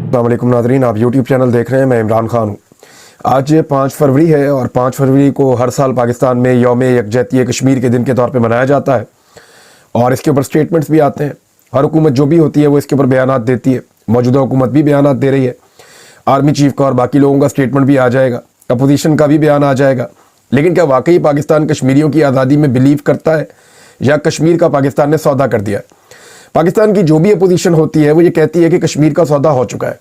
अस्सलाम वालेकुम नाज़रीन, आप यूट्यूब चैनल देख रहे हैं। मैं इमरान खान हूँ। आज 5 फरवरी है और 5 फरवरी को हर साल पाकिस्तान में यौम यकजहती कश्मीर के दिन के तौर पे मनाया जाता है और इसके ऊपर स्टेटमेंट्स भी आते हैं। हर हुकूमत जो भी होती है वो इसके ऊपर बयानात देती है। मौजूदा हुकूमत भी बयानात दे रही है, आर्मी चीफ का और बाकी लोगों का स्टेटमेंट भी आ जाएगा, अपोजिशन का भी बयान आ जाएगा। लेकिन क्या वाकई पाकिस्तान कश्मीरियों की आज़ादी में बिलीव करता है या कश्मीर का पाकिस्तान ने सौदा कर दिया है? पाकिस्तान की जो भी अपोजिशन होती है वो ये कहती है कि कश्मीर का सौदा हो चुका है,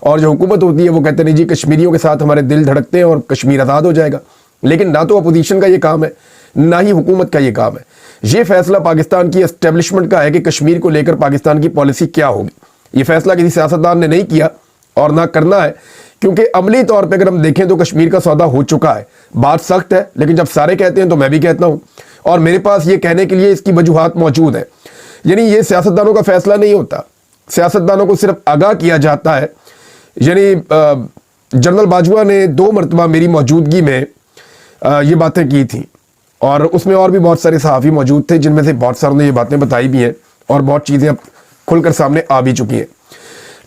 और जो हुकूमत होती है वो कहते नहीं जी कश्मीरियों के साथ हमारे दिल धड़कते हैं और कश्मीर आज़ाद हो जाएगा। लेकिन ना तो अपोजिशन का ये काम है ना ही हुकूमत का ये काम है। ये फैसला पाकिस्तान की एस्टेब्लिशमेंट का है कि कश्मीर को लेकर पाकिस्तान की पॉलिसी क्या होगी। ये फैसला किसी सियासतदान ने नहीं किया और ना करना है, क्योंकि अमली तौर पर अगर हम देखें तो कश्मीर का सौदा हो चुका है। बात सख्त है, लेकिन जब सारे कहते हैं तो मैं भी कहता हूँ, और मेरे पास ये कहने के लिए इसकी वजूहात मौजूद है। यानी ये सियासतदानों का फैसला नहीं होता, सियासतदानों को सिर्फ आगाह किया जाता है। यानी जनरल बाजवा ने 2 मरतबा मेरी मौजूदगी में ये बातें की थी, और उसमें और भी बहुत सारे सहाफ़ी मौजूद थे जिनमें से बहुत सारों ने ये बातें बताई भी हैं और बहुत चीज़ें अब खुलकर सामने आ भी चुकी हैं।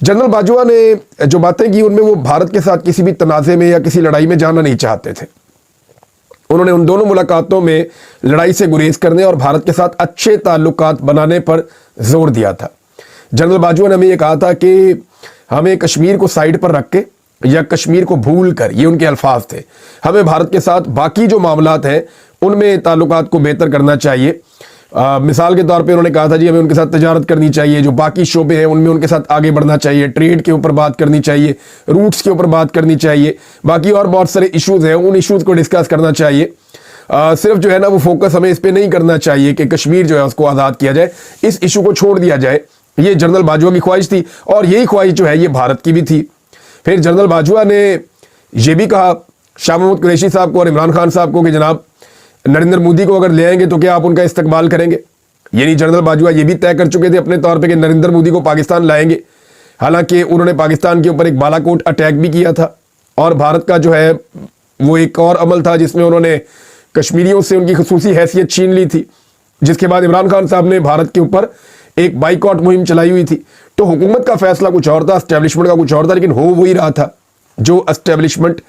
जनरल बाजवा ने जो बातें की उनमें वो भारत के साथ किसी भी तनाज़े में या किसी लड़ाई में जाना नहीं चाहते थे। उन्होंने उन दोनों मुलाकातों में लड़ाई से गुरेज करने और भारत के साथ अच्छे ताल्लुकात बनाने पर जोर दिया था। जनरल बाजवा ने हमें यह कहा था कि हमें कश्मीर को साइड पर रख के या कश्मीर को भूल कर, ये उनके अल्फाज थे, हमें भारत के साथ बाकी जो मामलात हैं उनमें ताल्लुकात को बेहतर करना चाहिए। मिसाल के तौर पे उन्होंने कहा था जी हमें उनके साथ तजारत करनी चाहिए, जो बाकी शोबे हैं उनमें उनके साथ आगे बढ़ना चाहिए, ट्रेड के ऊपर बात करनी चाहिए, रूट्स के ऊपर बात करनी चाहिए, बाकी और बहुत सारे इश्यूज़ हैं उन इश्यूज़ को डिस्कस करना चाहिए। सिर्फ जो है ना वो फोकस हमें इस पर नहीं करना चाहिए कि कश्मीर जो है उसको आज़ाद किया जाए, इस इशू को छोड़ दिया जाए। ये जनरल बाजवा की ख्वाहिश थी और यही ख्वाहिश जो है ये भारत की भी थी। फिर जनरल बाजवा ने यह भी कहा शाह महमूद कुरैशी साहब को और इमरान खान साहब को कि जनाब नरेंद्र मोदी को अगर ले आएंगे तो क्या आप उनका इस्तकबाल करेंगे? यानी जनरल बाजवा ये भी तय कर चुके थे अपने तौर पे कि नरेंद्र मोदी को पाकिस्तान लाएंगे। हालांकि उन्होंने पाकिस्तान के ऊपर एक बालाकोट अटैक भी किया था और भारत का जो है वो एक और अमल था जिसमें उन्होंने कश्मीरियों से उनकी खसूसी हैसियत छीन ली थी, जिसके बाद इमरान खान साहब ने भारत के ऊपर एक बाइकआउट मुहिम चलाई हुई थी। तो हुकूमत का फैसला कुछ और था, एस्टेब्लिशमेंट का कुछ और था, लेकिन हो वही रहा था जो एस्टेब्लिशमेंट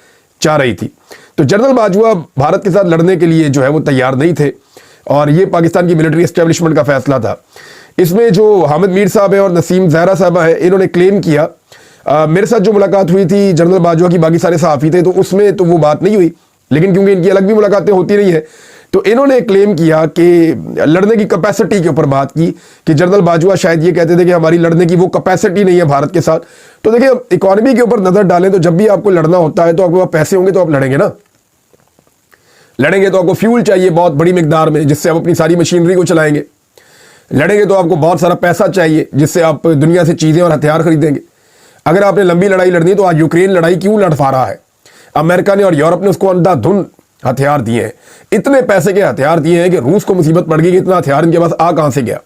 चाह रही थी। तो जनरल बाजवा भारत के साथ लड़ने के लिए जो है वो तैयार नहीं थे और ये पाकिस्तान की मिलिट्री एस्टेब्लिशमेंट का फैसला था। इसमें जो हामिद मीर साहब है और नसीम ज़हरा साहबा है, इन्होंने क्लेम किया मेरे साथ जो मुलाकात हुई थी जनरल बाजवा की, बाकी सारे सहाफ़ी थे तो उसमें तो वो बात नहीं हुई, लेकिन क्योंकि इनकी अलग भी मुलाकातें होती रही है तो इन्होंने क्लेम किया कि लड़ने की कैपेसिटी के ऊपर बात की कि जनरल बाजवा शायद ये कहते थे कि हमारी लड़ने की वो कैपेसिटी नहीं है भारत के साथ। तो देखिए इकोनॉमी के ऊपर नज़र डालें तो जब भी आपको लड़ना होता है तो आपके पास पैसे होंगे तो आप लड़ेंगे ना। लड़ेंगे तो आपको फ्यूल चाहिए बहुत बड़ी मिकदार में जिससे आप अपनी सारी मशीनरी को चलाएंगे। लड़ेंगे तो आपको बहुत सारा पैसा चाहिए जिससे आप दुनिया से चीज़ें और हथियार खरीदेंगे। अगर आपने लंबी लड़ाई लड़नी है तो आज यूक्रेन लड़ाई क्यों लड़ पा रहा है? अमेरिका ने और यूरोप ने उसको अंधाधुंध हथियार दिए हैं, इतने पैसे के हथियार दिए हैं कि रूस को मुसीबत पड़ गई कि इतना हथियार इनके पास आ कहां से गया।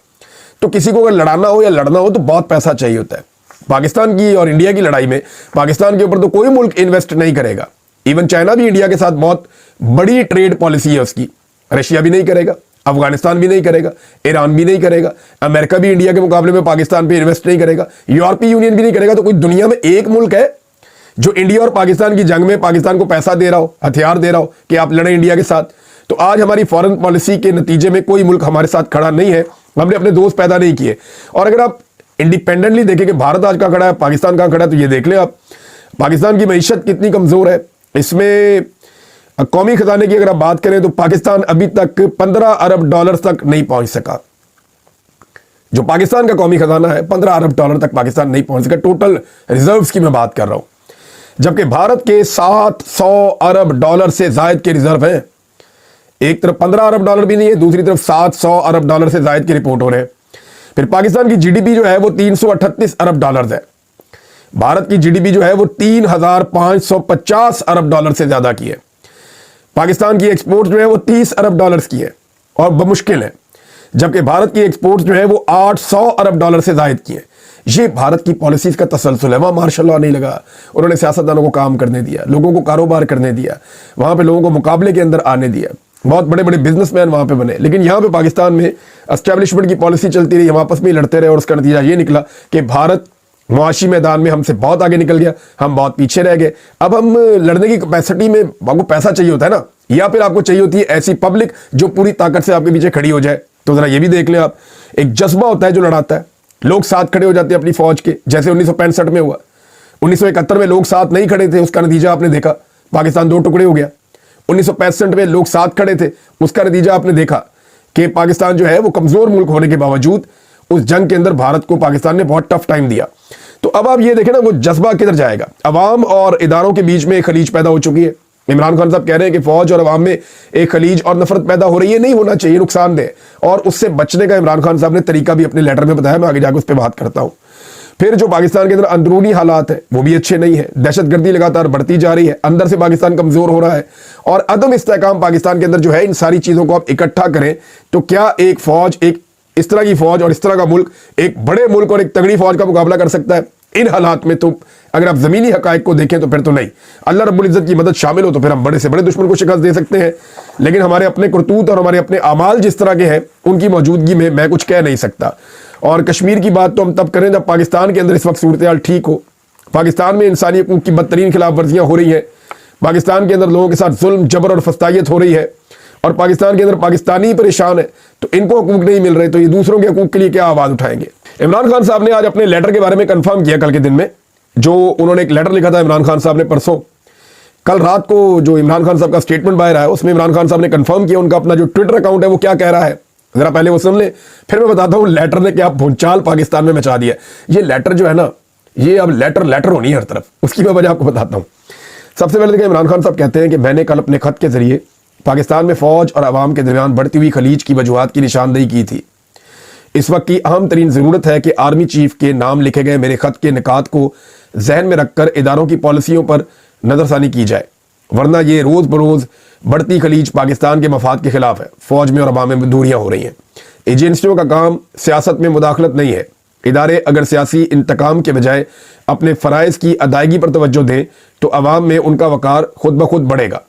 तो किसी को अगर लड़ाना हो या लड़ना हो तो बहुत पैसा चाहिए होता है। पाकिस्तान की और इंडिया की लड़ाई में पाकिस्तान के ऊपर तो कोई मुल्क इन्वेस्ट नहीं करेगा। इवन चाइना भी इंडिया के साथ बहुत बड़ी ट्रेड पॉलिसी है उसकी, रशिया भी नहीं करेगा, अफगानिस्तान भी नहीं करेगा, ईरान भी नहीं करेगा, अमेरिका भी इंडिया के मुकाबले में पाकिस्तान पे इन्वेस्ट नहीं करेगा, यूरोपीय यूनियन भी नहीं करेगा। तो कोई दुनिया में एक मुल्क है जो इंडिया और पाकिस्तान की जंग में पाकिस्तान को पैसा दे रहा हो, हथियार दे रहा हो कि आप लड़ें इंडिया के साथ? तो आज हमारी फॉरेन पॉलिसी के नतीजे में कोई मुल्क हमारे साथ खड़ा नहीं है, हमने अपने दोस्त पैदा नहीं किए। और अगर आप इंडिपेंडेंटली देखें कि भारत आज कहाँ खड़ा है, पाकिस्तान कहाँ खड़ा है, तो ये देख लें आप पाकिस्तान की मईशत कितनी कमज़ोर है। इसमें कौमी खजाने की अगर आप बात करें तो पाकिस्तान अभी तक 15 अरब डॉलर तक नहीं पहुंच सका। जो पाकिस्तान का कौमी खजाना है 15 अरब डॉलर तक पाकिस्तान नहीं पहुंच सका। टोटल रिजर्व्स की मैं बात कर रहा हूं, जबकि भारत के 700 अरब डॉलर से जायद के रिजर्व हैं। एक तरफ 15 अरब डॉलर भी नहीं है, दूसरी तरफ 700 अरब डॉलर से जायद के रिपोर्ट हो रहे हैं। फिर पाकिस्तान की जीडीपी जो है वो 338 अरब डॉलर है। भारत की जीडीपी जो है वो 3550 अरब डॉलर से ज्यादा की है। पाकिस्तान की एक्सपोर्ट जो है वो 30 अरब डॉलर की है और बमुश्किल है, जबकि भारत की एक्सपोर्ट जो है वो 800 अरब डॉलर से जायद की है। ये भारत की पॉलिसीज का तसलसल है। वहाँ मार्शल नहीं लगा, उन्होंने सियासतदानों को काम करने दिया, लोगों को कारोबार करने दिया, वहाँ पे लोगों को मुकाबले के अंदर आने दिया, बहुत बड़े बड़े बिजनेसमैन वहाँ पे बने। लेकिन यहाँ पे पाकिस्तान में एस्टेब्लिशमेंट की पॉलिसी चलती रही, हम आपस में ही लड़ते रहे और उसका नतीजा ये निकला कि भारत معاشی میدان میں ہم سے بہت آگے نکل گیا, ہم بہت پیچھے رہ گئے. اب ہم لڑنے کی کیپیسٹی میں آپ کو پیسہ چاہیے ہوتا ہے نا, یا پھر آپ کو چاہیے ہوتی ہے ایسی پبلک جو پوری طاقت سے آپ کے پیچھے کھڑی ہو جائے. تو ذرا یہ بھی دیکھ لیں آپ, ایک جذبہ ہوتا ہے جو لڑاتا ہے, لوگ ساتھ کھڑے ہو جاتے ہیں اپنی فوج کے, جیسے 1965 میں ہوا. 1971 میں لوگ ساتھ نہیں کھڑے تھے, اس کا نتیجہ آپ نے دیکھا, پاکستان 2 ٹکڑے ہو گیا. 1965 میں لوگ ساتھ کھڑے تھے, اس کا نتیجہ آپ نے دیکھا کہ پاکستان جو ہے وہ کمزور ملک ہونے کے باوجود اس جنگ کے اندر بھارت کو پاکستان نے بہت ٹف ٹائم دیا. تو اب آپ یہ دیکھیں نا, وہ جذبہ کدھر جائے گا. عوام اور اداروں کے بیچ میں ایک خلیج پیدا ہو چکی ہے. عمران خان صاحب کہہ رہے ہیں کہ فوج اور عوام میں ایک خلیج اور نفرت پیدا ہو رہی ہے, نہیں ہونا چاہیے, نقصان دہ. اور اس سے بچنے کا عمران خان صاحب نے طریقہ بھی اپنے لیٹر میں بتایا, میں آگے جا کے اس پہ بات کرتا ہوں. پھر جو پاکستان کے اندر اندرونی حالات ہیں وہ بھی اچھے نہیں ہیں, دہشت گردی لگاتار بڑھتی جا رہی ہے, اندر سے پاکستان کمزور ہو رہا ہے, اور عدم استحکام پاکستان کے اندر جو ہے. ان ساری چیزوں کو آپ اکٹھا کریں تو کیا ایک فوج, ایک اس طرح کی فوج اور اس طرح کا ملک ایک بڑے ملک اور ایک تگڑی فوج کا مقابلہ کر سکتا ہے؟ ان حالات میں تو اگر آپ زمینی حقائق کو دیکھیں تو پھر تو نہیں. اللہ رب العزت کی مدد شامل ہو تو پھر ہم بڑے سے بڑے دشمن کو شکست دے سکتے ہیں, لیکن ہمارے اپنے کرتوت اور ہمارے اپنے اعمال جس طرح کے ہیں ان کی موجودگی میں کچھ کہہ نہیں سکتا. اور کشمیر کی بات تو ہم تب کریں جب پاکستان کے اندر اس وقت صورتحال ٹھیک ہو. پاکستان میں انسانی حقوق کی بدترین خلاف ورزیاں ہو رہی ہیں, پاکستان کے اندر لوگوں کے ساتھ ظلم, جبر اور فستائیت ہو رہی ہے, اور پاکستان کے اندر پاکستانی پریشان ہے, تو ان کو حقوق نہیں مل رہے تو یہ دوسروں کے حقوق کے لیے کیا آواز اٹھائیں گے؟ عمران خان صاحب نے آج اپنے لیٹر کے بارے میں کنفرم کیا, کل کے دن میں جو انہوں نے ایک لیٹر لکھا تھا عمران خان صاحب نے پرسوں, کل رات کو جو عمران خان صاحب کا سٹیٹمنٹ باہر آیا اس میں عمران خان صاحب نے کنفرم کیا ان کا اپنا جو ٹویٹر اکاؤنٹ ہے وہ کیا کہہ رہا ہے. ذرا پہلے وہ سن لیں, پھر میں بتاتا ہوں لیٹر نے کیا بھونچال پاکستان میں مچا دیا. یہ لیٹر جو ہے نا, یہ اب لیٹر ہونی ہے ہر طرف, اس کی میں وجہ آپ کو بتاتا ہوں. سب سے پہلے دیکھیں, عمران خان صاحب کہتے ہیں کہ میں نے کل اپنے خط کے ذریعے پاکستان میں فوج اور عوام کے درمیان بڑھتی ہوئی خلیج کی وجوہات کی نشاندہی کی تھی. اس وقت کی اہم ترین ضرورت ہے کہ آرمی چیف کے نام لکھے گئے میرے خط کے نکات کو ذہن میں رکھ کر اداروں کی پالیسیوں پر نظر ثانی کی جائے, ورنہ یہ روز بروز بڑھتی خلیج پاکستان کے مفاد کے خلاف ہے. فوج میں اور عوام میں دوریاں ہو رہی ہیں. ایجنسیوں کا کام سیاست میں مداخلت نہیں ہے. ادارے اگر سیاسی انتقام کے بجائے اپنے فرائض کی ادائیگی پر توجہ دیں تو عوام میں ان کا وقار خود بخود بڑھے گا.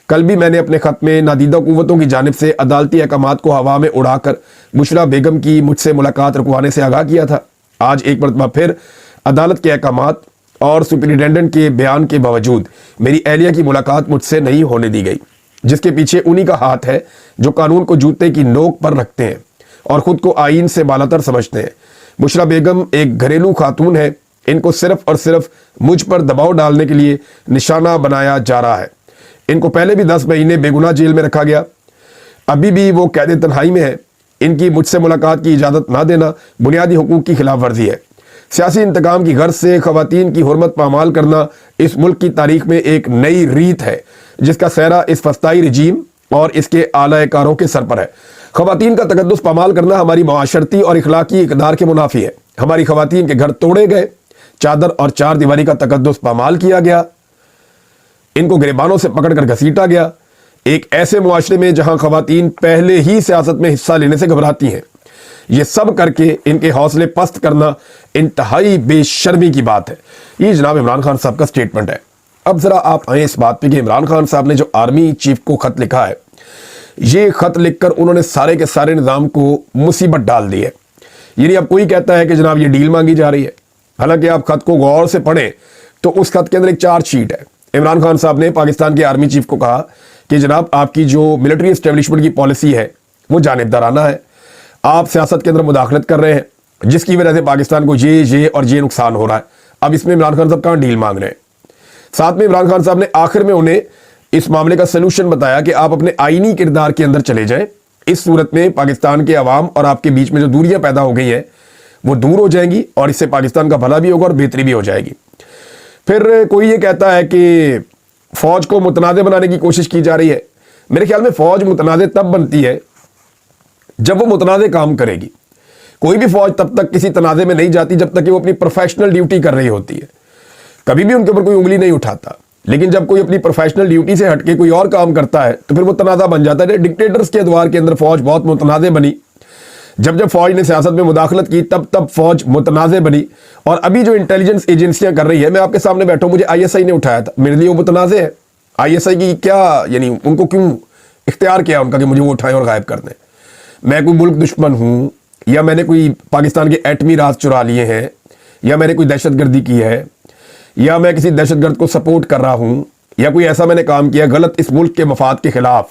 کل بھی میں نے اپنے خط میں نادیدہ قوتوں کی جانب سے عدالتی احکامات کو ہوا میں اڑا کر بشرا بیگم کی مجھ سے ملاقات رکوانے سے آگاہ کیا تھا. آج ایک مرتبہ پھر عدالت کے احکامات اور سپرنٹینڈنٹ کے بیان کے باوجود میری اہلیہ کی ملاقات مجھ سے نہیں ہونے دی گئی, جس کے پیچھے انہی کا ہاتھ ہے جو قانون کو جوتے کی نوک پر رکھتے ہیں اور خود کو آئین سے بالاتر سمجھتے ہیں. بشرا بیگم ایک گھریلو خاتون ہے, ان کو صرف اور صرف مجھ پر دباؤ ڈالنے کے لیے نشانہ بنایا جا رہا ہے. ان کو پہلے بھی 10 مہینے بے گناہ جیل میں رکھا گیا, ابھی بھی وہ قید تنہائی میں ہے. ان کی مجھ سے ملاقات کی اجازت نہ دینا بنیادی حقوق کی خلاف ورزی ہے. سیاسی انتقام کی غرض سے خواتین کی حرمت پامال کرنا اس ملک کی تاریخ میں ایک نئی ریت ہے جس کا سہرا اس فسطائی رجیم اور اس کے اعلی کاروں کے سر پر ہے. خواتین کا تقدس پامال کرنا ہماری معاشرتی اور اخلاقی اقدار کے منافی ہے. ہماری خواتین کے گھر توڑے گئے, چادر اور چار دیواری کا تقدس پامال کیا گیا, ان کو گریبانوں سے پکڑ کر گھسیٹا گیا, ایک ایسے معاشرے میں جہاں خواتین پہلے ہی سیاست میں حصہ لینے سے گھبراتی ہیں. یہ سب کر کے ان کے حوصلے پست کرنا انتہائی بے شرمی کی بات ہے. یہ جناب عمران خان صاحب کا سٹیٹمنٹ ہے. اب ذرا آپ آئیں اس بات پہ کہ عمران خان صاحب نے جو آرمی چیف کو خط لکھا ہے, یہ خط لکھ کر انہوں نے سارے کے سارے نظام کو مصیبت ڈال دی ہے. یعنی اب کوئی کہتا ہے کہ جناب یہ ڈیل مانگی جا رہی ہے, حالانکہ آپ خط کو غور سے پڑھیں تو اس خط کے اندر ایک چارج شیٹ ہے. عمران خان صاحب نے پاکستان کے آرمی چیف کو کہا کہ جناب آپ کی جو ملٹری اسٹیبلشمنٹ کی پالیسی ہے وہ جانبدارانہ ہے, آپ سیاست کے اندر مداخلت کر رہے ہیں جس کی وجہ سے پاکستان کو یہ اور یہ نقصان ہو رہا ہے. اب اس میں عمران خان صاحب کہاں ڈیل مانگ رہے ہیں. ساتھ میں عمران خان صاحب نے آخر میں انہیں اس معاملے کا سلوشن بتایا کہ آپ اپنے آئینی کردار کے اندر چلے جائیں. اس صورت میں پاکستان کے عوام اور آپ کے بیچ میں جو دوریاں پیدا ہو گئی ہیں وہ دور ہو جائیں گی اور اس سے پاکستان کا بھلا بھی ہوگا اور بہتری بھی ہو جائے گی. پھر کوئی یہ کہتا ہے کہ فوج کو متنازع بنانے کی کوشش کی جا رہی ہے. میرے خیال میں فوج متنازع تب بنتی ہے جب وہ متنازع کام کرے گی. کوئی بھی فوج تب تک کسی تنازع میں نہیں جاتی جب تک کہ وہ اپنی پروفیشنل ڈیوٹی کر رہی ہوتی ہے. کبھی بھی ان کے اوپر کوئی انگلی نہیں اٹھاتا. لیکن جب کوئی اپنی پروفیشنل ڈیوٹی سے ہٹ کے کوئی اور کام کرتا ہے تو پھر وہ تنازع بن جاتا ہے. ڈکٹیٹرز کے ادوار کے اندر فوج بہت متنازع بنی. جب فوج نے سیاست میں مداخلت کی تب فوج متنازع بنی. اور ابھی جو انٹیلیجنس ایجنسیاں کر رہی ہے, میں آپ کے سامنے بیٹھا ہوں, مجھے ISI نے اٹھایا تھا, میرے لیے وہ متنازع ہے. ISI کی کیا, یعنی ان کو کیوں اختیار کیا ان کا کہ مجھے وہ اٹھائیں اور غائب کر دیں. میں کوئی ملک دشمن ہوں یا میں نے کوئی پاکستان کے ایٹمی راز چرا لیے ہیں या मैंने कोई दहशत गर्दी की है, या मैं किसी दहशत गर्द को सपोर्ट कर रहा हूं, या कोई ऐसा मैंने काम किया गलत इस मुल्क के मफाद के खिलाफ,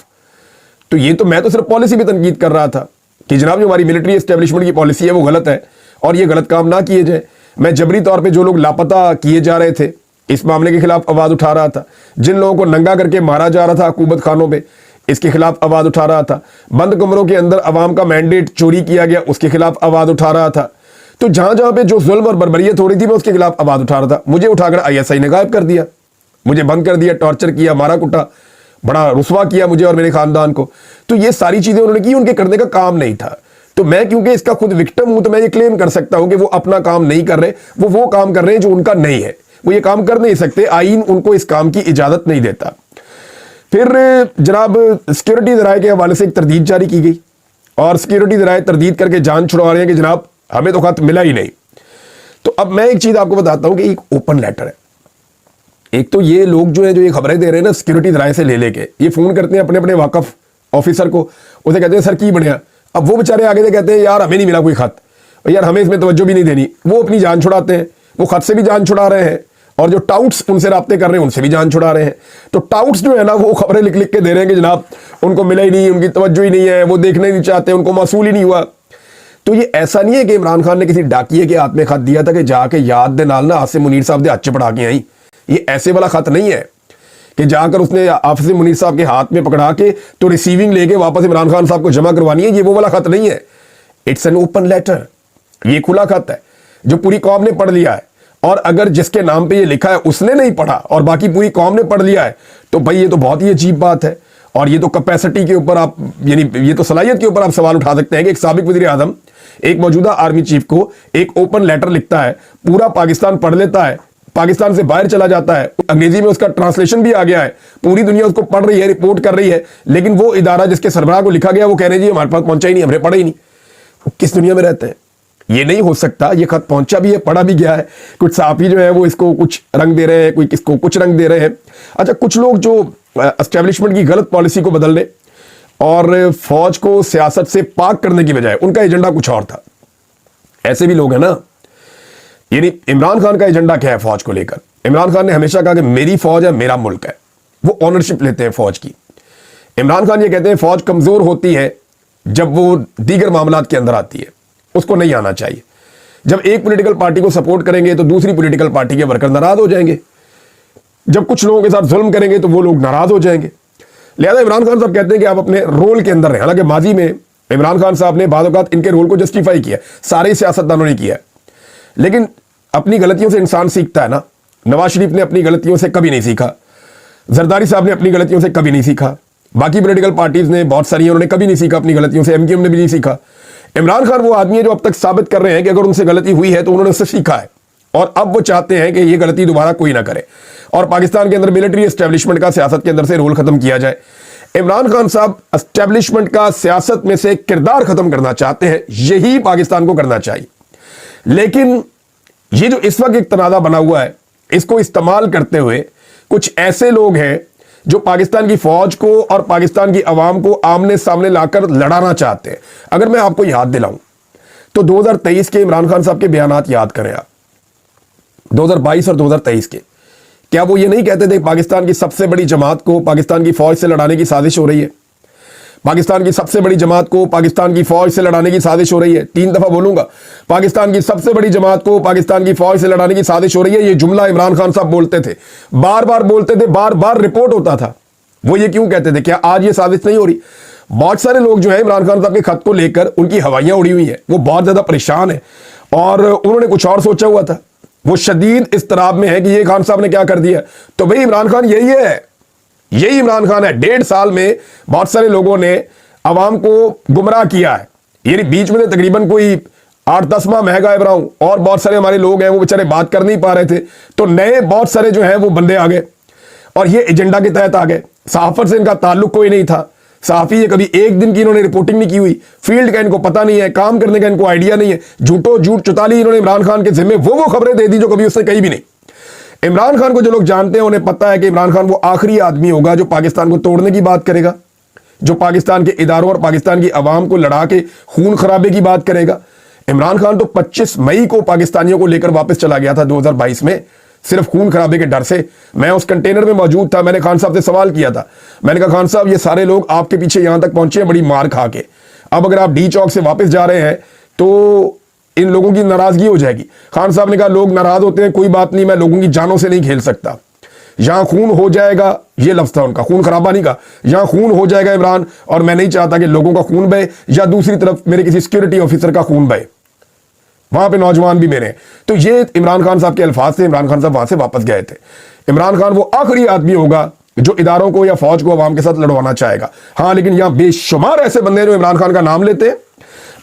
तो ये तो मैं तो सिर्फ पॉलिसी पे तनकीद कर रहा था कि जनाब जो हमारी मिलिट्री एस्टेब्लिशमेंट की पॉलिसी है वो गलत है और ये गलत काम ना किए जाए। मैं जबरी तौर पे जो लोग लापता किए जा रहे थे इस मामले के खिलाफ आवाज उठा रहा था, जिन लोगों को नंगा करके मारा जा रहा था हुकूमत खानों पे इसके खिलाफ आवाज उठा रहा था, बंद कमरों के अंदर अवाम का मैंडेट चोरी किया गया उसके खिलाफ आवाज उठा रहा था। तो जहां जहां पे जो जुल्म और बर्बरियत हो रही थी मैं उसके खिलाफ आवाज उठा रहा था। मुझे उठाकर ISI ने गायब कर दिया, मुझे बंद कर दिया, टॉर्चर किया, मारा कुटा, बड़ा रुस्वा किया मुझे और मेरे खानदान को। तो ये सारी चीजें उन्होंने की, उनके करने का काम नहीं था। तो मैं क्योंकि इसका खुद विक्टिम हूं तो मैं ये क्लेम कर सकता हूं कि वो अपना काम नहीं कर रहे, वो काम कर रहे हैं जो उनका नहीं है, वो ये काम कर नहीं सकते, आईन उनको इस काम की इजाजत नहीं देता। फिर जनाब सिक्योरिटी ज़राए के हवाले से एक तरदीद जारी की गई और सिक्योरिटी ज़राए तरदीद करके जान छुड़वा रहे हैं कि जनाब हमें तो खत मिला ही नहीं। तो अब मैं एक चीज आपको बताता हूं कि एक ओपन लेटर है। एक तो ये लोग जो है जो ये खबरें दे रहे हैं ना सिक्योरिटी ज़राए से ले लेके, ये फोन करते हैं अपने अपने वाकफ ऑफिसर को, उसे कहते हैं सर की बढ़िया। अब वो बेचारे आगे से कहते हैं यार हमें नहीं मिला कोई खत, यार हमें इसमें तवज्जो भी नहीं देनी। वो अपनी जान छुड़ाते हैं, वो खत से भी जान छुड़ा रहे हैं और जो टाउट्स उनसे राब्ते कर रहे हैं उनसे भी जान छुड़ा रहे हैं। तो टाउट्स जो है ना वो खबरें लिख लिख के दे रहे हैं कि जनाब उनको मिला ही नहीं, उनकी तवज्जो ही नहीं है, वो देखने नहीं चाहते, उनको मौसूल ही नहीं हुआ। तो ये ऐसा नहीं है कि इमरान खान ने किसी डाकिए के हाथ में खत दिया था कि जाके याद दे नाल ना आसिम मुनीर साहब दे हाथ पड़ा के आई। ये ऐसे वाला खत नहीं है कि जाकर उसने आसिम मुनीर साहब के हाथ में पकड़ा के तो रिसीविंग लेके वापस इमरान खान साहब को जमा करवानी है, ये वो वाला खत नहीं है। इट्स एन ओपन लेटर, ये खुला खत है जो पूरी कौम ने पढ़ लिया है। और अगर जिसके नाम पे ये लिखा है उसने नहीं पढ़ा और बाकी पूरी कौम ने पढ़ लिया है तो भाई ये तो बहुत ही अजीब बात है। और ये तो कैपेसिटी के ऊपर आप यानी ये तो सलाहियत के ऊपर आप सवाल उठा सकते हैं कि एक साबिक वज़ीर आज़म एक मौजूदा आर्मी चीफ को एक ओपन लेटर लिखता है, पूरा पाकिस्तान पढ़ लेता है, पाकिस्तान से बाहर चला जाता है, अंग्रेजी में उसका ट्रांसलेशन भी आ गया है, पूरी दुनिया उसको पढ़ रही है, रिपोर्ट कर रही है, लेकिन वो इदारा जिसके सरबराह को लिखा गया वो कह रहे जी हमारे पास पहुंचा ही नहीं, हमने पढ़ा ही नहीं। किस दुनिया में रहते हैं? ये नहीं हो सकता। ये खत पहुंचा भी है, पढ़ा भी गया है। कुछ सहाफ़ी जो है वो इसको कुछ रंग दे रहे हैं, कोई किसको कुछ रंग दे रहे हैं। अच्छा, कुछ लोग जो एस्टेब्लिशमेंट की गलत पॉलिसी को बदल रहे और फौज को सियासत से पाक करने की बजाय उनका एजेंडा कुछ और था, ऐसे भी लोग हैं ना। यानी इमरान खान का एजेंडा क्या है फौज को लेकर? इमरान खान ने हमेशा कहा कि मेरी फौज है, मेरा मुल्क है, वो ऑनरशिप लेते हैं फौज की। इमरान खान ये कहते हैं फौज कमजोर होती है जब वो दीगर मामलात के अंदर आती है, उसको नहीं आना चाहिए। जब एक पॉलिटिकल पार्टी को सपोर्ट करेंगे तो दूसरी पॉलिटिकल पार्टी के वर्कर नाराज हो जाएंगे, जब कुछ लोगों के साथ जुल्म करेंगे तो वो लोग नाराज हो जाएंगे। लिहाजा इमरान खान साहब कहते हैं कि आप अपने रोल के अंदर रहें। हालांकि माजी में इमरान खान साहब ने बाद औक़ात इनके रोल को जस्टिफाई किया, सारे सियासतदानों ने किया, लेकिन अपनी गलतियों से इंसान सीखता है ना। नवाज शरीफ ने अपनी गलतियों से कभी नहीं सीखा, जरदारी साहब ने अपनी गलतियों से कभी नहीं सीखा, बाकी पॉलिटिकल पार्टीज ने बहुत सारी उन्होंने कभी नहीं सीखा अपनी गलतियों से, MKM ने भी नहीं सीखा। इमरान खान वो आदमी है जो अब तक साबित कर रहे हैं कि अगर उनसे गलती हुई है तो उन्होंने उससे सीखा है और अब वो चाहते हैं कि ये गलती दोबारा कोई ना करे और पाकिस्तान के अंदर मिलिट्री एस्टेब्लिशमेंट का सियासत के अंदर से रोल खत्म किया जाए। इमरान खान साहब एस्टेब्लिशमेंट का सियासत में से किरदार खत्म करना चाहते हैं, यही पाकिस्तान को करना चाहिए। लेकिन ये जो इस वक्त एक तनाज़ा बना हुआ है, इसको इस्तेमाल करते हुए कुछ ऐसे लोग हैं जो पाकिस्तान की फौज को और पाकिस्तान की आवाम को आमने सामने लाकर लड़ाना चाहते हैं। अगर मैं आपको याद दिलाऊं तो 2023 के इमरान खान साहब के बयानात याद करें आप, 2022 और 2023 के। क्या वो ये नहीं कहते थे पाकिस्तान की सबसे बड़ी जमात को पाकिस्तान की फौज से लड़ाने की साजिश हो रही है, पाकिस्तान की सबसे बड़ी जमात को पाकिस्तान की फौज से लड़ाने की साजिश हो रही है? 3 दफा बोलूंगा, पाकिस्तान की सबसे बड़ी जमात को पाकिस्तान की फौज से लड़ाने की साजिश हो रही है। ये जुमला इमरान खान साहब बोलते थे, बार बार बोलते थे, बार बार रिपोर्ट होता था। वो ये क्यों कहते थे? क्या आज ये साजिश नहीं हो रही? बहुत सारे लोग जो है इमरान खान साहब के खत को लेकर उनकी हवाइयां उड़ी हुई है, वो बहुत ज्यादा परेशान है और उन्होंने कुछ और सोचा हुआ था। वो शदीद इस्तराब में है कि ये खान साहब ने क्या कर दिया। तो भाई इमरान खान यही है, यही इमरान खान है। 1.5 साल में बहुत सारे लोगों ने अवाम को गुमराह किया है। यानी बीच में तकरीबन कोई 8-10 माह मैं गायब रहा हूं और बहुत सारे हमारे लोग हैं वो बेचारे बात कर नहीं पा रहे थे, तो नए बहुत सारे जो हैं वो बंदे आ गए और ये एजेंडा के तहत आ गए। सहाफत से इनका ताल्लुक कोई नहीं था, सहाफी ये कभी एक दिन की इन्होंने रिपोर्टिंग नहीं की हुई, फील्ड का इनको पता नहीं है, काम करने का इनको आइडिया नहीं है, झूठो झूठ चुताली इन्होंने इमरान खान के जिम्मे वो खबरें दे दी जो कभी उसने कही भी नहीं। इमरान खान को जो लोग जानते हैं उन्हें पता है कि इमरान खान वो आखिरी आदमी होगा जो पाकिस्तान को तोड़ने की बात करेगा, जो पाकिस्तान के इदारों और पाकिस्तान की आवाम को लड़ा के खून खराबे की बात करेगा। इमरान खान तो 25 मई को पाकिस्तानियों को लेकर वापस चला गया था 2022 में, सिर्फ खून खराबे के डर से। मैं उस कंटेनर में मौजूद था, मैंने खान साहब से सवाल किया था, मैंने कहा खान साहब ये सारे लोग आपके पीछे यहां तक पहुंचे हैं बड़ी मार खा के, अब अगर आप डी चौक से वापस जा रहे हैं तो इन लोगों की नाराजगी हो जाएगी। खान साहब ने कहा लोग नाराज होते हैं, कोई बात नहीं, मैं लोगों की जानों से नहीं खेल सकता, यहां खून हो जाएगा, ये लफ्ज था उनका, खून खराबा नहीं कहा, यहां खून हो जाएगा इमरान, और मैं नहीं चाहता कि लोगों का खून बहे या दूसरी तरफ मेरे किसी सिक्योरिटी ऑफिसर का खून बहे, वहां पे नौजवान भी मेरे हैं। तो ये इमरान खान साहब के अल्फाज थे। इमरान खान साहब वहां से वापस गए थे। इमरान खान वो आखिरी आदमी होगा जो इदारों को या फौज को अवाम के साथ लड़वाना चाहेगा। हाँ, लेकिन यहां बेशुमार ऐसे बंदे जो इमरान खान का नाम लेते हैं,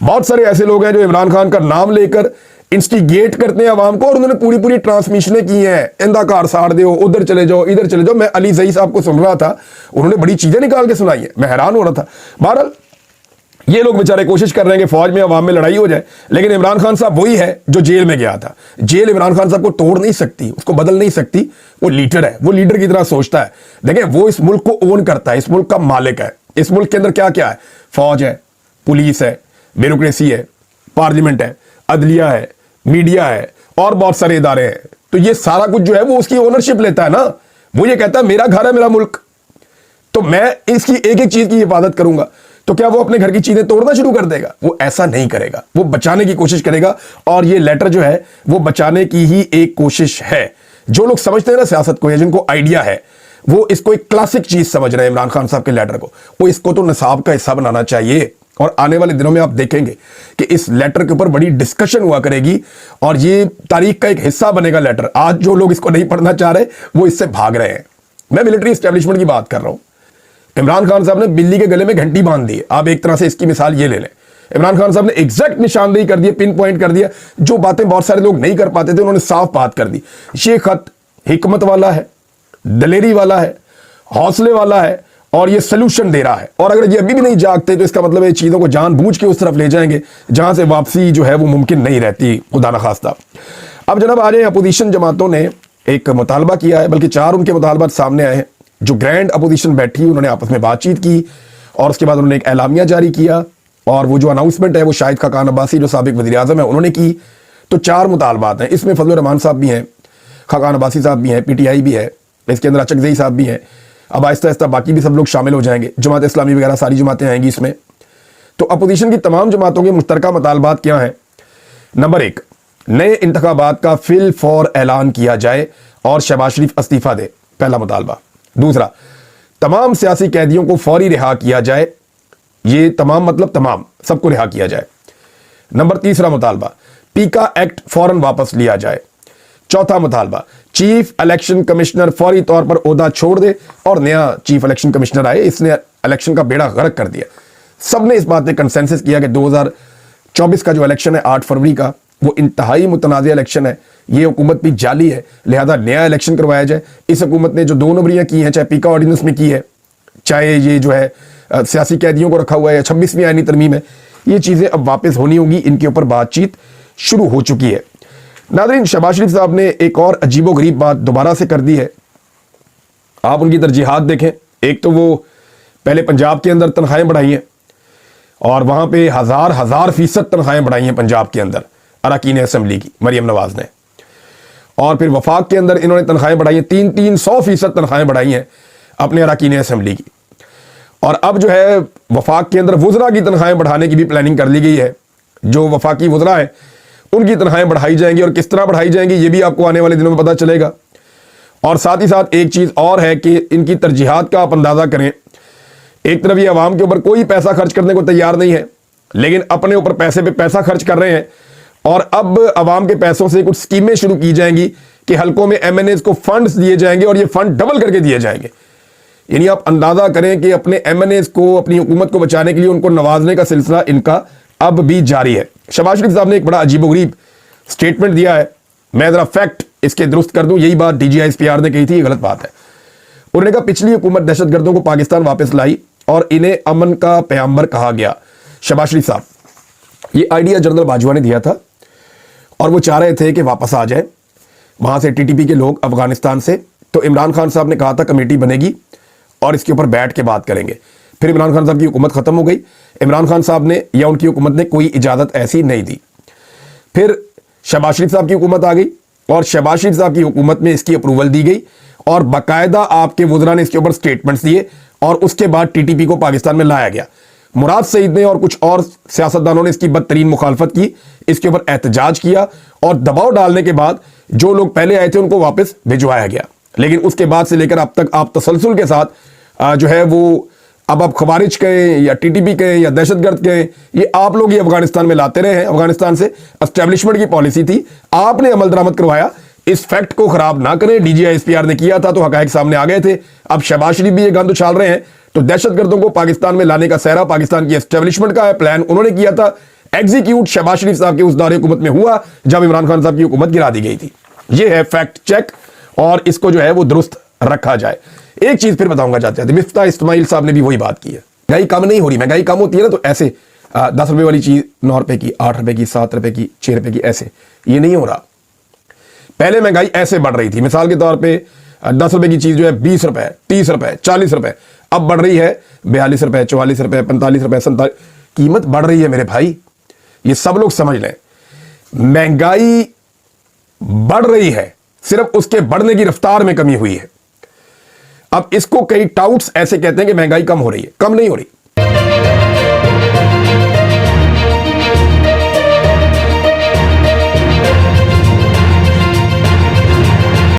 बहुत सारे ऐसे लोग हैं जो इमरान खान का नाम लेकर इंस्टिगेट करते हैं अवाम को, और उन्होंने पूरी पूरी ट्रांसमिशनें की हैं, इंदा कार साड़ दो, उधर चले जाओ, इधर चले जाओ। मैं अली जई साहब को सुन रहा था, उन्होंने बड़ी चीजें निकाल के सुनाई है, मैं हैरान हो रहा था। बहरहाल ये लोग बेचारे कोशिश कर रहे हैं कि फौज में अवाम में लड़ाई हो जाए, लेकिन इमरान खान साहब वही है जो जेल में गया था। जेल इमरान खान साहब को तोड़ नहीं सकती, उसको बदल नहीं सकती, वो लीडर है, वो लीडर की तरह सोचता है। देखें, वो इस मुल्क को ओन करता है, इस मुल्क का मालिक है। इस मुल्क के अंदर क्या क्या है? फौज है, पुलिस है, ब्यूरोक्रेसी है, पार्लियामेंट है, अदलिया है, मीडिया है, और बहुत सारे इदारे हैं। तो ये सारा कुछ जो है वो उसकी ओनरशिप लेता है ना। वो ये कहता है मेरा घर है, मेरा मुल्क, तो मैं इसकी एक एक चीज की हिफाजत करूंगा। तो क्या वो अपने घर की चीजें तोड़ना शुरू कर देगा? वो ऐसा नहीं करेगा, वो बचाने की कोशिश करेगा। और ये लेटर जो है वो बचाने की ही एक कोशिश है। जो लोग समझते हैं ना सियासत को, या जिनको आइडिया है, वो इसको एक क्लासिक चीज समझ रहे हैं इमरान खान साहब के लेटर को। वो इसको तो निसाब का हिस्सा बनाना चाहिए। और आने वाले दिनों में आप देखेंगे कि इस लेटर के ऊपर बड़ी डिस्कशन हुआ करेगी, और ये तारीख का एक हिस्सा बनेगा लेटर। आज जो लोग इसको नहीं पढ़ना चाह रहे वो इससे भाग रहे हैं। मैं मिलिट्री एस्टेब्लिशमेंट की बात कर रहा हूं। इमरान खान साहब ने बिल्ली के गले में घंटी बांध दी। आप एक तरह से इसकी मिसाल ये ले लें, इमरान खान साहब ने एग्जैक्ट निशानदेही कर दी, पिन पॉइंट कर दिया। जो बातें बहुत सारे लोग नहीं कर पाते थे, उन्होंने साफ बात कर दी। ये खत हिकमत वाला है, दलेरी वाला है, हौसले वाला है, और ये सोल्यूशन दे रहा है। और अगर ये अभी भी नहीं जागते तो इसका मतलब ये चीजों को जानबूझ के उस तरफ ले जाएंगे जहां से वापसी जो है वो मुमकिन नहीं रहती, खुदा न खास्ता। अब जनाब आ जाए, अपोजिशन जमातों ने एक मुतालबा किया है, बल्कि 4 उनके मुतालबात सामने आए हैं। जो ग्रैंड अपोजिशन बैठी, उन्होंने आपस में बातचीत की, और उसके बाद उन्होंने एक एलामिया जारी किया, और वो जो अनाउंसमेंट है वो शाहिद खाकान अब्बासी जो साबिक वज़ीर आज़म है उन्होंने की। तो 4 मुतालबात हैं। इसमें फजलुर रहमान साहब भी हैं, खाकान अब्बासी साहब भी हैं, PTI भी है, इसके अंदर अचकज़ई साहब भी हैं। अब आहिस्ता आहिस्ता बाकी भी सब लोग शामिल हो जाएंगे, जमात इस्लामी वगैरह सारी जमातें आएंगी इसमें। तो अपोजिशन की तमाम जमातों के मुश्तरका मुतालबात क्या हैं? नंबर 1, नए इंतखाबात का फिल फौर ऐलान किया जाए और शहबाज शरीफ इस्तीफा दे, पहला मुतालबा। दूसरा, तमाम सियासी कैदियों को फौरी रिहा किया जाए, ये तमाम मतलब तमाम, सबको रिहा किया जाए। नंबर 3 मुतालबा, पीका एक्ट फौरन वापस लिया जाए। चौथा मुतालबा, चीफ इलेक्शन कमिश्नर फौरी तौर पर ओहदा छोड़ दे और नया चीफ इलेक्शन कमिश्नर आए, इसने इलेक्शन का बेड़ा गर्क कर दिया। सबने इस बात पे कंसेंसस किया कि 2024 का जो इलेक्शन है 8 फरवरी का, वो इंतहाई मुतनाज़ इलेक्शन है, ये हुकूमत भी जाली है, लिहाजा नया इलेक्शन करवाया जाए। इस हुकूमत ने जो 2 नंबरियां की हैं, चाहे पीका ऑर्डिनेंस में की है, चाहे ये जो है सियासी कैदियों को रखा हुआ है, 26वीं आईनी तरमीम है, ये चीज़ें अब वापस होनी होगी। इनके ऊपर बातचीत शुरू हो चुकी है। नाज़रीन, शहबाज शरीफ साहब ने एक और अजीबोगरीब बात दोबारा से कर दी है। आप उनकी तरजीहात देखें। एक तो वो पहले पंजाब के अंदर तनख्वाहें बढ़ाई हैं, और वहाँ पे 1000% तनख्वाहें बढ़ाई हैं पंजाब के अंदर अरकान असम्बली की, मरियम नवाज ने। और फिर वफाक के अंदर इन्होंने तनख्वाहें बढ़ाई हैं, 300% तनख्वाहें बढ़ाई हैं अपने अरकान असम्बली की। और अब जो है वफाक के अंदर वुज़रा की तनख्वाहें बढ़ाने की भी प्लानिंग कर ली गई है। जो वफाकी वुज़रा है उनकी तनख्वाहें बढ़ाई जाएंगी, और किस तरह बढ़ाई जाएंगी ये भी आपको आने वाले दिनों में पता चलेगा। और साथ ही साथ एक चीज़ और है कि इनकी तरजीहात का आप अंदाज़ा करें। एक तरफ ये अवाम के ऊपर कोई पैसा खर्च करने को तैयार नहीं है, लेकिन अपने ऊपर पैसे पे पैसा खर्च कर रहे हैं। और अब अवाम के पैसों से कुछ स्कीमें शुरू की जाएंगी कि हलकों में MNAs को फंड्स दिए जाएंगे, और ये फंड डबल करके दिए जाएंगे। यानी आप अंदाजा करें कि अपने MNAs को, अपनी हुकूमत को बचाने के लिए उनको नवाजने का सिलसिला इनका अब भी जारी है। शहबाज शरीफ साहब ने एक बड़ा अजीबोगरीब स्टेटमेंट दिया है। मैं जरा फैक्ट इसके दुरुस्त कर दूं, यही बात DG ISPR ने कही थी, ये गलत बात है। उन्होंने कहा पिछली हुकूमत दहशतगर्दों को पाकिस्तान वापस लाई और इन्हें अमन का पैगंबर कहा गया। शहबाज शरीफ साहब, ये आइडिया जनरल बाजवा ने दिया था, और वो चाह रहे थे कि वापस आ जाए वहाँ से TTP के लोग अफगानिस्तान से। तो इमरान खान साहब ने कहा था कमेटी बनेगी और इसके ऊपर बैठ के बात करेंगे। फिर इमरान खान साहब की हुकूमत ख़त्म हो गई। इमरान खान साहब ने या उनकी हुकूमत ने कोई इजाज़त ऐसी नहीं दी। پھر شہباز شریف صاحب کی حکومت آ گئی اور شہباز شریف صاحب کی حکومت میں اس کی اپروول دی گئی اور باقاعدہ آپ کے وزراء نے اس کے اوپر سٹیٹمنٹس دیے اور اس کے بعد ٹی ٹی پی کو پاکستان میں لایا گیا. مراد سعید نے اور کچھ اور سیاستدانوں نے اس کی بدترین مخالفت کی, اس کے اوپر احتجاج کیا اور دباؤ ڈالنے کے بعد جو لوگ پہلے آئے تھے ان کو واپس بھجوایا گیا. لیکن اس کے بعد سے لے کر اب تک آپ تسلسل کے ساتھ جو ہے وہ اب خوارج کہیں یا ٹی ٹی پی کہیں یا دہشت گرد کہیں, یہ آپ لوگ ہی افغانستان میں لاتے رہے ہیں. افغانستان سے اسٹیبلشمنٹ کی پالیسی تھی, آپ نے عمل درآمد کروایا. اس فیکٹ کو خراب نہ کریں. D G I S P R نے کیا تھا تو حقائق سامنے آ گئے تھے. اب شہباز شریف بھی یہ گند اچھال رہے ہیں تو دہشت گردوں کو پاکستان میں لانے کا سہرا پاکستان کی اسٹیبلشمنٹ کا ہے. پلان انہوں نے کیا تھا, ایگزیکیوٹ شہباز شریف صاحب کے اس دور حکومت میں ہوا جب عمران خان صاحب کی حکومت گرا دی گئی تھی. یہ ہے فیکٹ چیک اور اس کو جو ہے وہ درست رکھا جائے. ایک چیز پھر بتاؤں گا چاہتے ہیں, مفتاح اسماعیل صاحب نے بھی وہی بات کی ہے. مہنگائی کم نہیں ہو رہی. مہنگائی کم ہوتی ہے نا تو ایسے 10 روپے والی چیز 9 روپے کی, 8 روپے کی, 7 روپے کی, 6 روپے کی, ایسے یہ نہیں ہو رہا. پہلے مہنگائی ایسے بڑھ رہی تھی, مثال کے طور پہ 10 روپے کی چیز جو ہے 20 روپے, 30 روپے, 40 روپے, اب بڑھ رہی ہے 42 روپے, 44 روپے, 45 روپے, 47. قیمت بڑھ رہی ہے میرے بھائی, یہ سب لوگ سمجھ لیں. مہنگائی بڑھ رہی ہے, صرف اس کے بڑھنے کی رفتار میں کمی ہوئی ہے. اب اس کو کئی ٹاؤٹس ایسے کہتے ہیں کہ مہنگائی کم ہو رہی ہے. کم نہیں ہو رہی.